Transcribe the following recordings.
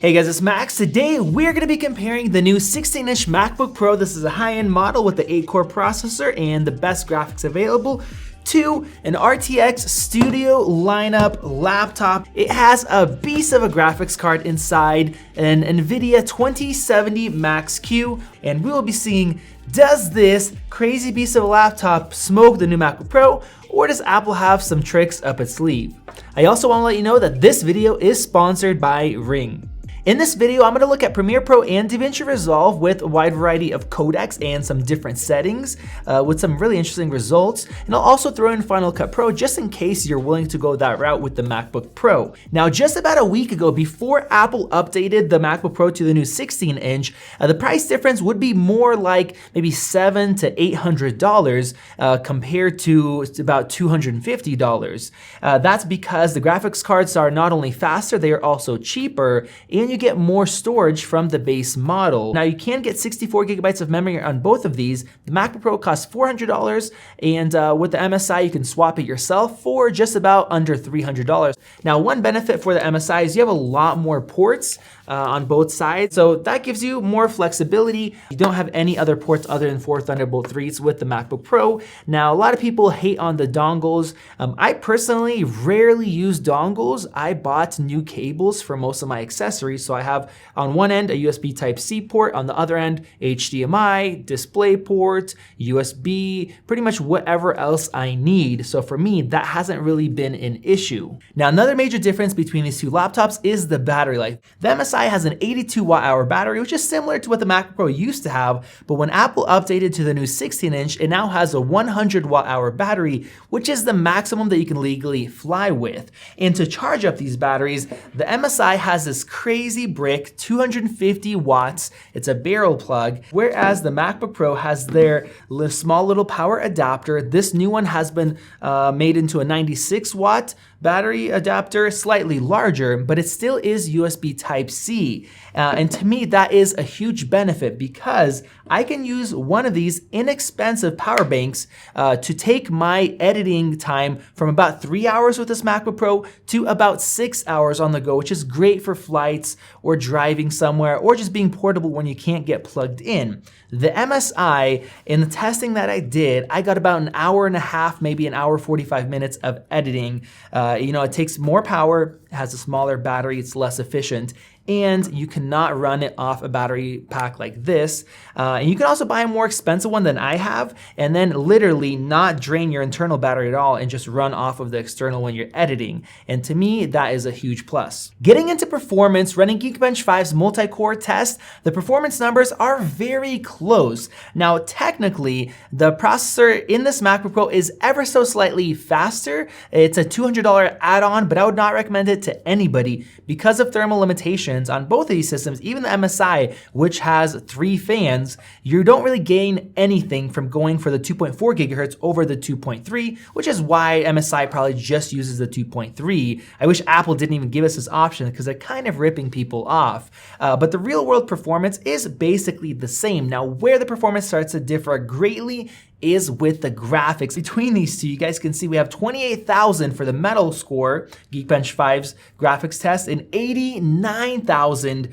Hey guys, it's Max. Today we're going to be comparing the new 16-inch MacBook Pro. This is a high-end model with the 8-core processor and the best graphics available, to an RTX Studio lineup laptop. It has a beast of a graphics card inside, an NVIDIA 2070 Max-Q, and we will be seeing, does this crazy beast of a laptop smoke the new MacBook Pro, or does Apple have some tricks up its sleeve? I also want to let you know that this video is sponsored by Ring. In this video, I'm going to look at Premiere Pro and DaVinci Resolve with a wide variety of codecs and some different settings with some really interesting results. And I'll also throw in Final Cut Pro just in case you're willing to go that route with the MacBook Pro. Now, just about a week ago, before Apple updated the MacBook Pro to the new 16-inch, the price difference would be more like maybe $700 to $800 compared to about $250. That's because the graphics cards are not only faster, they are also cheaper, and you get more storage from the base model. Now you can get 64 gigabytes of memory on both of these. The MacBook Pro costs $400, and with the MSI you can swap it yourself for just about under $300. Now one benefit for the MSI is you have a lot more ports on both sides, so that gives you more flexibility. You don't have any other ports other than 4 Thunderbolt 3s with the MacBook Pro. Now a lot of people hate on the dongles. I personally rarely use dongles. I bought new cables for most of my accessories, so I have on one end a USB Type-C port, on the other end HDMI, DisplayPort, USB, pretty much whatever else I need. So for me, that hasn't really been an issue. Now another major difference between these two laptops is the battery life. The MSI has an 82 watt-hour battery, which is similar to what the MacBook Pro used to have, but when Apple updated to the new 16-inch, it now has a 100 watt-hour battery, which is the maximum that you can legally fly with. And to charge up these batteries, the MSI has this crazy brick, 250 watts. It's a barrel plug, whereas the MacBook Pro has their small little power adapter. This new one has been made into a 96 watt battery adapter, slightly larger, but it still is USB Type-C. And to me, that is a huge benefit because I can use one of these inexpensive power banks to take my editing time from about 3 hours with this MacBook Pro to about 6 hours on the go, which is great for flights or driving somewhere or just being portable when you can't get plugged in. The MSI, in the testing that I did, I got about an hour and a half, maybe an hour 45 minutes of editing. It takes more power, has a smaller battery, it's less efficient, and you cannot run it off a battery pack like this. And you can also buy a more expensive one than I have, and then literally not drain your internal battery at all and just run off of the external when you're editing. And to me, that is a huge plus. Getting into performance, running Geekbench 5's multi-core test, the performance numbers are very close. Now, technically, the processor in this MacBook Pro is ever so slightly faster. It's a $200 add-on, but I would not recommend it to anybody because of thermal limitations on both of these systems. Even the MSI, which has 3 fans, you don't really gain anything from going for the 2.4 gigahertz over the 2.3, which is why MSI probably just uses the 2.3. I wish Apple didn't even give us this option because they're kind of ripping people off. But the real world performance is basically the same. Now, where the performance starts to differ greatly is with the graphics. Between these two, you guys can see we have 28,000 for the Metal score, Geekbench 5's graphics test, and 89,000.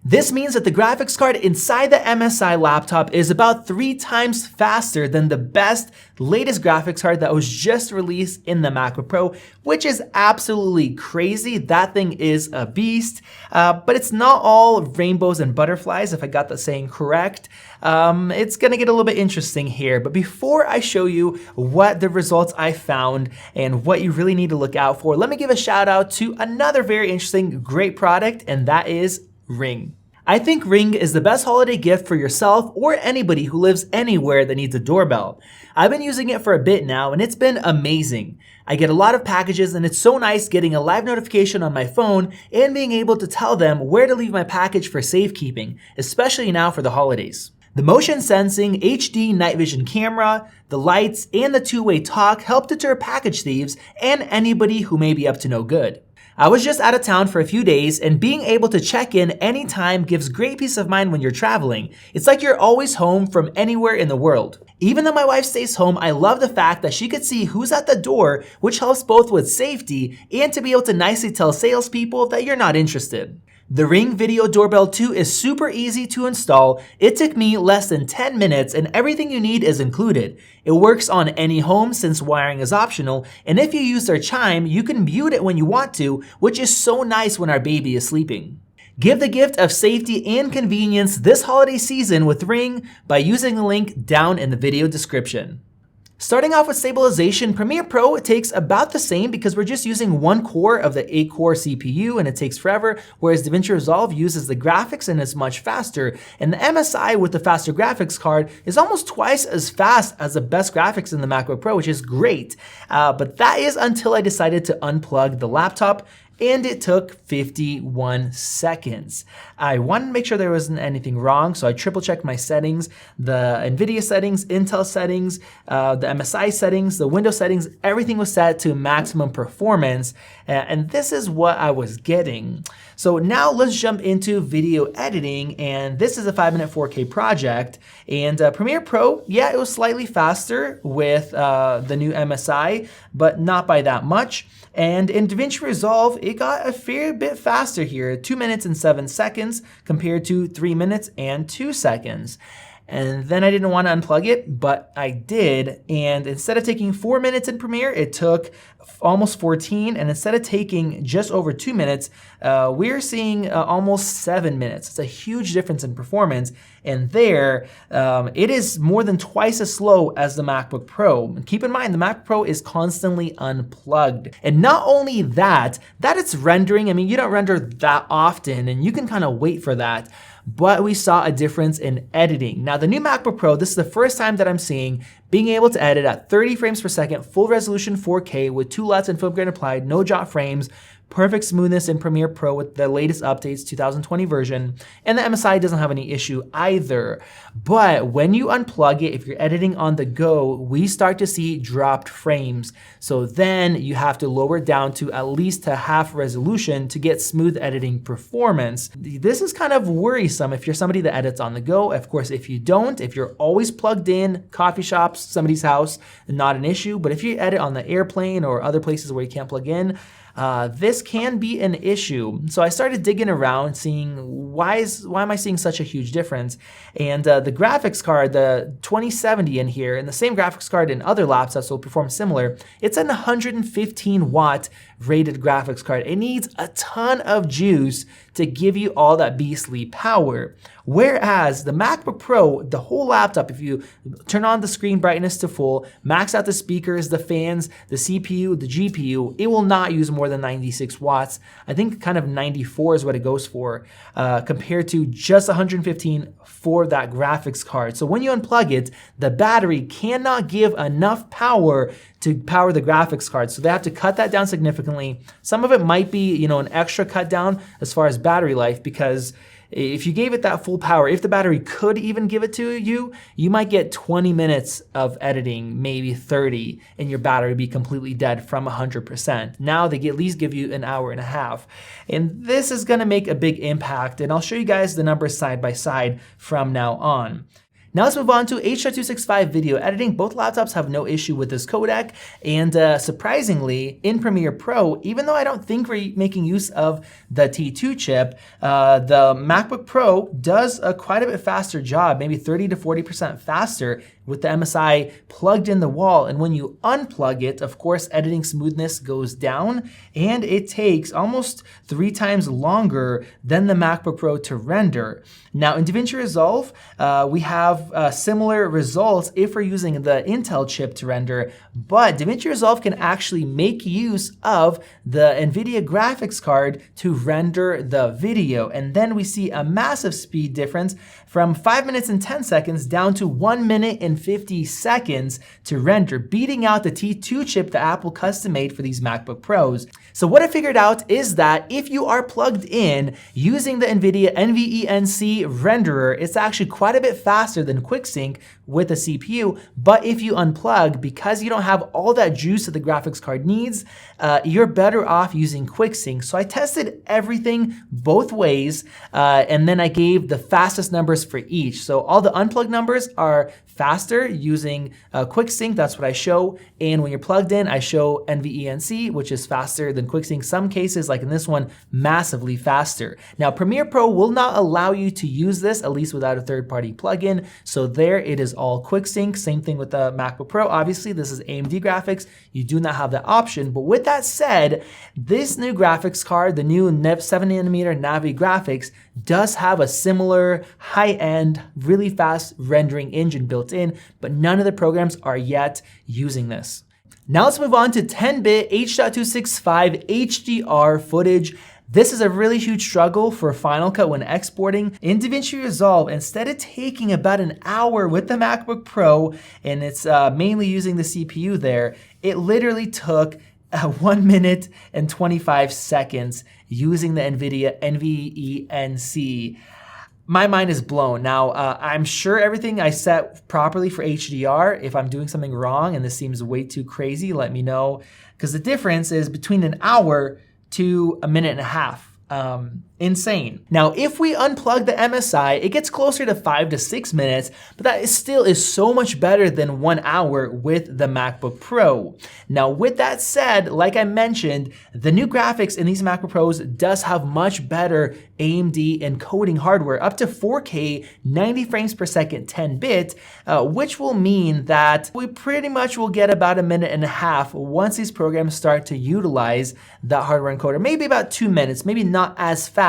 This means that the graphics card inside the MSI laptop is about 3 times faster than the best, latest graphics card that was just released in the MacBook Pro, which is absolutely crazy. That thing is a beast, but it's not all rainbows and butterflies, if I got that saying correct. It's gonna get a little bit interesting here, but before I show you what the results I found and what you really need to look out for, let me give a shout out to another very interesting, great product, and that is Ring. I think Ring is the best holiday gift for yourself or anybody who lives anywhere that needs a doorbell. I've been using it for a bit now and it's been amazing. I get a lot of packages and it's so nice getting a live notification on my phone and being able to tell them where to leave my package for safekeeping, especially now for the holidays. The motion sensing HD night vision camera, the lights, and the two-way talk help deter package thieves and anybody who may be up to no good. I was just out of town for a few days, and being able to check in anytime gives great peace of mind when you're traveling. It's like you're always home from anywhere in the world. Even though my wife stays home, I love the fact that she could see who's at the door, which helps both with safety and to be able to nicely tell salespeople that you're not interested. The Ring Video Doorbell 2 is super easy to install. It took me less than 10 minutes and everything you need is included. It works on any home since wiring is optional, and if you use their chime, you can mute it when you want to, which is so nice when our baby is sleeping. Give the gift of safety and convenience this holiday season with Ring by using the link down in the video description. Starting off with stabilization, Premiere Pro takes about the same because we're just using one core of the 8-core CPU and it takes forever, whereas DaVinci Resolve uses the graphics and is much faster. And the MSI with the faster graphics card is almost twice as fast as the best graphics in the MacBook Pro, which is great. But that is until I decided to unplug the laptop, and it took 51 seconds. I wanted to make sure there wasn't anything wrong, so I triple checked my settings, the NVIDIA settings, Intel settings, the MSI settings, the Windows settings, everything was set to maximum performance, and this is what I was getting. So now let's jump into video editing, and this is a 5-minute 4K project, and Premiere Pro, yeah, it was slightly faster with the new MSI, but not by that much. And in DaVinci Resolve, it got a fair bit faster here, 2 minutes and 7 seconds compared to 3 minutes and 2 seconds. And then I didn't want to unplug it, but I did. And instead of taking 4 minutes in Premiere, it took almost 14. And instead of taking just over 2 minutes, we're seeing almost 7 minutes. It's a huge difference in performance. And there, it is more than twice as slow as the MacBook Pro. And keep in mind, the MacBook Pro is constantly unplugged. And not only that it's rendering. I mean, you don't render that often, and you can kind of wait for that. But we saw a difference in editing. Now, the new MacBook Pro, this is the first time that I'm seeing being able to edit at 30 frames per second, full resolution 4K with 2 LUTs and film grain applied, no jot frames, perfect smoothness in Premiere Pro with the latest updates, 2020 version, and the MSI doesn't have any issue either. But when you unplug it, if you're editing on the go, we start to see dropped frames. So then you have to lower it down to at least a half resolution to get smooth editing performance. This is kind of worrisome if you're somebody that edits on the go. Of course, if you don't, if you're always plugged in, coffee shops, somebody's house, not an issue. But if you edit on the airplane or other places where you can't plug in, this can be an issue. So I started digging around, seeing why am I seeing such a huge difference? And the graphics card, the 2070 in here, and the same graphics card in other laptops will perform similar. It's an 115 watt rated graphics card. It needs a ton of juice to give you all that beastly power. Whereas the MacBook Pro, the whole laptop, if you turn on the screen brightness to full, max out the speakers, the fans, the CPU, the GPU, it will not use more than 96 watts. I think kind of 94 is what it goes for, compared to just 115 for that graphics card. So when you unplug it, the battery cannot give enough power to power the graphics card. So they have to cut that down significantly. Some of it might be, an extra cut down as far as battery life, because if you gave it that full power, if the battery could even give it to you, you might get 20 minutes of editing, maybe 30, and your battery be completely dead from 100%. Now they at least give you an hour and a half. And this is gonna make a big impact, and I'll show you guys the numbers side by side from now on. Now let's move on to H.265 video editing. Both laptops have no issue with this codec, and surprisingly, in Premiere Pro, even though I don't think we're making use of the T2 chip, the MacBook Pro does a quite a bit faster job, maybe 30 to 40% faster with the MSI plugged in the wall. And when you unplug it, of course, editing smoothness goes down, and it takes almost 3 times longer than the MacBook Pro to render. Now in DaVinci Resolve, we have similar results if we're using the Intel chip to render, but DaVinci Resolve can actually make use of the NVIDIA graphics card to render the video. And then we see a massive speed difference from 5 minutes and 10 seconds down to 1 minute and 50 seconds to render, beating out the T2 chip that Apple custom made for these MacBook Pros. So what I figured out is that if you are plugged in using the NVIDIA NVENC renderer, it's actually quite a bit faster than QuickSync, with a CPU. But if you unplug, because you don't have all that juice that the graphics card needs, you're better off using QuickSync. So I tested everything both ways, and then I gave the fastest numbers for each. So all the unplugged numbers are faster using QuickSync, that's what I show. And when you're plugged in, I show NVENC, which is faster than QuickSync. Some cases, like in this one, massively faster. Now, Premiere Pro will not allow you to use this, at least without a third-party plugin. So there it is all QuickSync. Same thing with the MacBook Pro. Obviously, this is AMD graphics. You do not have that option. But with that said, this new graphics card, the new 7nm Navi graphics, does have a similar high-end, really fast rendering engine built in, but none of the programs are yet using this. Now let's move on to 10-bit H.265 HDR footage. This is a really huge struggle for Final Cut when exporting. In DaVinci Resolve, instead of taking about an hour with the MacBook Pro, and it's mainly using the CPU there, it literally took 1 minute and 25 seconds using the NVIDIA NVENC. My mind is blown. Now, I'm sure everything I set properly for HDR. If I'm doing something wrong and this seems way too crazy, let me know. Because the difference is between an hour to a minute and a half. Insane. Now, if we unplug the MSI, it gets closer to 5 to 6 minutes, but that still is so much better than 1 hour with the MacBook Pro. Now, with that said, like I mentioned, the new graphics in these MacBook Pros does have much better AMD encoding hardware, up to 4K, 90 frames per second, 10-bit, which will mean that we pretty much will get about a minute and a half once these programs start to utilize that hardware encoder. Maybe about 2 minutes, maybe not as fast,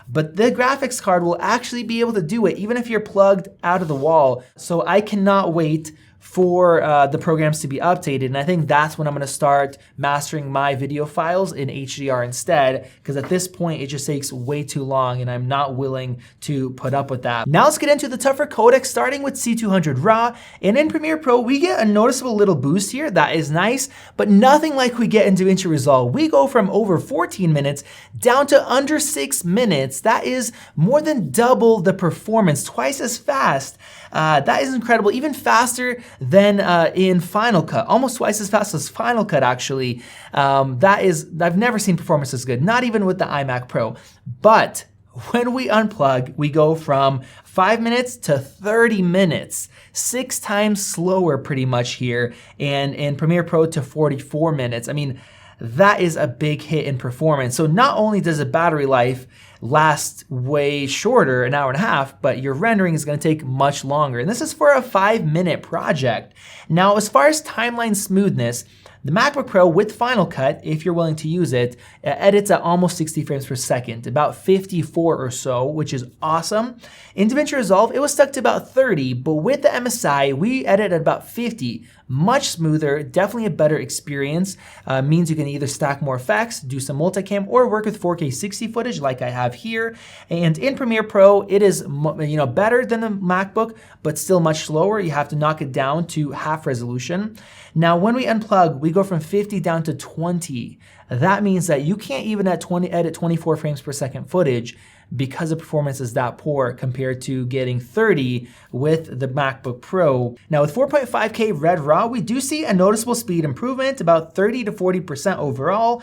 but the graphics card will actually be able to do it even if you're plugged out of the wall. So I cannot wait for the programs to be updated. And I think that's when I'm gonna start mastering my video files in HDR instead, because at this point it just takes way too long and I'm not willing to put up with that. Now let's get into the tougher codecs, starting with C200 RAW. And in Premiere Pro, we get a noticeable little boost here. That is nice, but nothing like we get in DaVinci Resolve. We go from over 14 minutes down to under 6 minutes. That is more than double the performance, twice as fast. That is incredible, even faster than in Final Cut, almost twice as fast as Final Cut actually. I've never seen performance as good, not even with the iMac Pro. But when we unplug, we go from 5 minutes to 30 minutes, 6 times slower pretty much here, and in Premiere Pro to 44 minutes. I mean, that is a big hit in performance. So not only does the battery life last way shorter, an hour and a half, but your rendering is gonna take much longer. And this is for a 5-minute project. Now, as far as timeline smoothness, the MacBook Pro with Final Cut, if you're willing to use it, edits at almost 60 frames per second, about 54 or so, which is awesome. In DaVinci Resolve, it was stuck to about 30, but with the MSI, we edit at about 50. Much smoother, definitely a better experience. Means you can either stack more effects, do some multicam, or work with 4K 60 footage like I have here. And in Premiere Pro, it is better than the MacBook, but still much slower. You have to knock it down to half resolution. Now, when we unplug, we go from 50 down to 20. That means that you can't even edit 24 frames per second footage because the performance is that poor compared to getting 30 with the MacBook Pro. Now with 4.5K Red RAW, we do see a noticeable speed improvement, about 30 to 40% overall,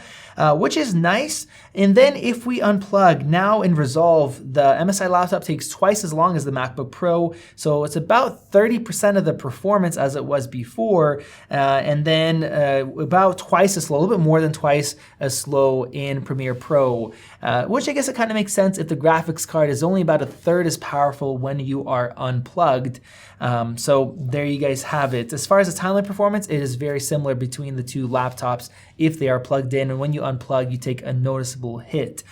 which is nice. And then if we unplug, now in Resolve, the MSI laptop takes twice as long as the MacBook Pro. So it's about 30% of the performance as it was before. And then about twice as slow, a little bit more than twice as slow in Premiere Pro, which I guess it kind of makes sense if the graphics card is only about a third as powerful when you are unplugged. So there you guys have it. As far as the timeline performance, it is very similar between the two laptops if they are plugged in, and when you unplug, you take a noticeable hit.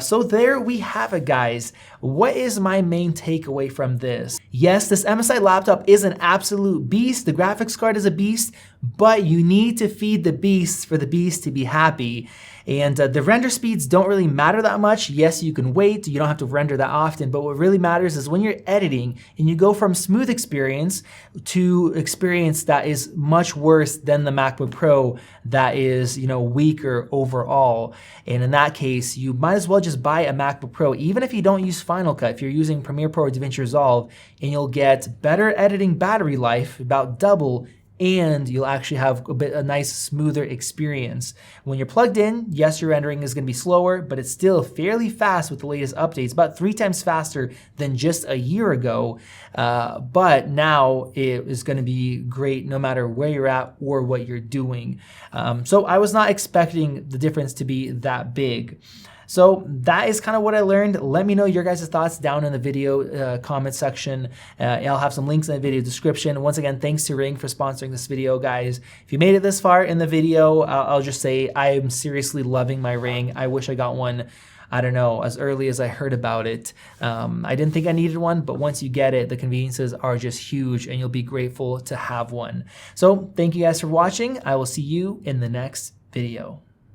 So there we have it, guys. What is my main takeaway from this? Yes, this MSI laptop is an absolute beast. The graphics card is a beast, but you need to feed the beast for the beast to be happy. And the render speeds don't really matter that much. Yes, you can wait, you don't have to render that often, but what really matters is when you're editing and you go from smooth experience to experience that is much worse than the MacBook Pro that is, weaker overall. And in that case, you might as well just buy a MacBook Pro, even if you don't use Final Cut, if you're using Premiere Pro or DaVinci Resolve, and you'll get better editing battery life, about double, and you'll actually have a nice smoother experience. When you're plugged in, yes, your rendering is gonna be slower, but it's still fairly fast with the latest updates, about 3 times faster than just a year ago. But now it is gonna be great no matter where you're at or what you're doing. So I was not expecting the difference to be that big. So that is kind of what I learned. Let me know your guys' thoughts down in the video comment section. I'll have some links in the video description. Once again, thanks to Ring for sponsoring this video, guys. If you made it this far in the video, I'll just say I am seriously loving my Ring. I wish I got one, I don't know, as early as I heard about it. I didn't think I needed one, but once you get it, the conveniences are just huge and you'll be grateful to have one. So thank you guys for watching. I will see you in the next video.